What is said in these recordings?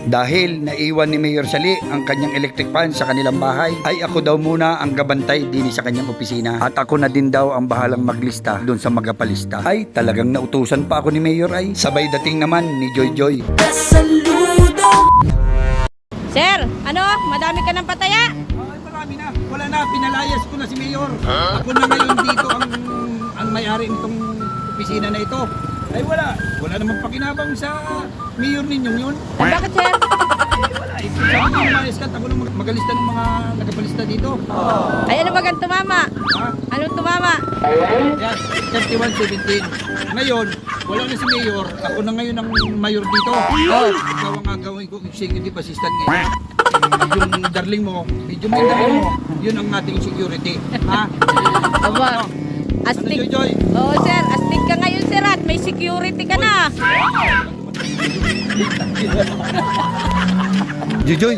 Dahil naiwan ni Mayor Sali ang kanyang electric fan sa kanilang bahay, ay ako daw muna ang gabantay din sa kanyang opisina. At ako na din daw ang bahalang maglista doon sa magapalista. Ay talagang nautusan pa ako ni Mayor ay sabay dating naman ni Joy Joy. Sir, ano? Madami ka ng pataya? Ay marami na. Wala na. Pinalayas ko na si Mayor. Ako na ngayon dito ang may-ari nitong opisina na ito. Ay wala. Wala namang pakinabang sa Mayor ninyong yun. Ay, bakit, sir? Wala. Sabi ko umayos ka. Ako nang magalista ng mga nagapalista dito. Ay, ano ba kang tumama? Ha? Anong tumama? Yan. 31-17. Ngayon, wala na si Mayor. Ako na ngayon ang mayor dito. Oh, ikaw ang gagawin ko executive assistant ngayon. Yung darling mo, yung darling mo, yun ang ating security. Ha? Aba, Ano, astig. Joy Joy? Oo, sir. Astig ka ngayon, sir, at may security ka na. Joy!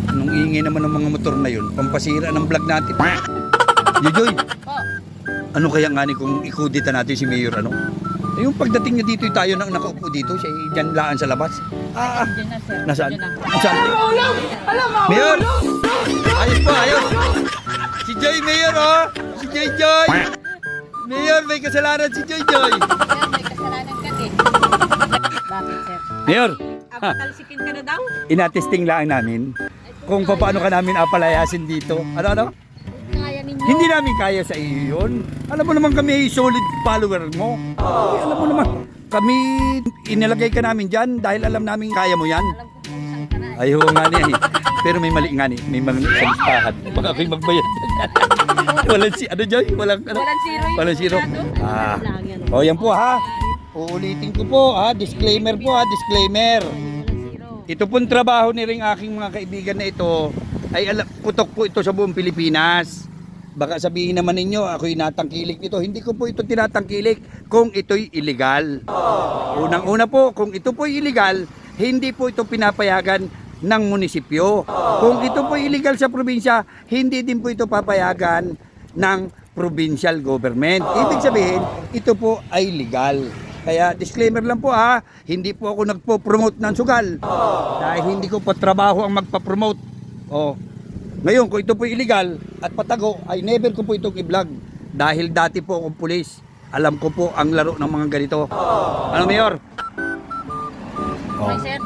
Anong ingay naman ng mga motor na yun? Pampasira ng vlog natin. Joy! Ano kaya nga ni kung ikudita natin si Mayor ano? Yung pagdating niya dito tayo nang nakaupo dito, siya dyan laan sa labas. Diyan na, sir. Nasaan? Diyan na. Nasaan? Mayor! Ayos po, ayos! Si Joy, Mayor oh! Si Joy Joy! Mayor, may kasalanan si Joy Joy! Sir, may kasalanan ka din. Bakit, sir? Mayor! Talsikin ka na daw? Inatesting lang namin kung paano ka namin apalayasin dito. Ano? Kaya ninyo. Hindi namin kaya sa iyo yun. Alam mo naman kami ay solid follower mo. Alam mo naman, kami inilagay ka namin dyan dahil alam namin kaya mo yan. Alam ko kung saan ka na. Ay, oo nga niya. Pero may mali nga ni. May mali sa listahan. Baka ako'y magbayad. Walang si, ano Joy? Walang ano? Walang zero yung Walang zero. sigurado. Ah. Lang yan. O yan po ha. Uulitin ko po ha. Disclaimer po ha. Disclaimer. Walang zero. Ito pong trabaho ni ring aking mga kaibigan na ito ay putok po ito sa buong Pilipinas. Baka sabihin naman ninyo, ako'y natangkilik nito. Hindi ko po ito tinatangkilik kung ito'y illegal. Unang-una po, kung ito po'y illegal, hindi po ito pinapayagan ng munisipyo. Kung ito po'y illegal sa probinsya, hindi din po ito papayagan ng provincial government. Ibig sabihin, ito po ay legal. Kaya disclaimer lang po ha, hindi po ako nagpo-promote ng sugal. Dahil hindi ko po trabaho ang magpa-promote. Oh. Ngayon, kung ito po illegal at patago, ay never ko po itong i-vlog. Dahil dati po akong pulis. Alam ko po ang laro ng mga ganito. Ano, Mayor? Okay, sir.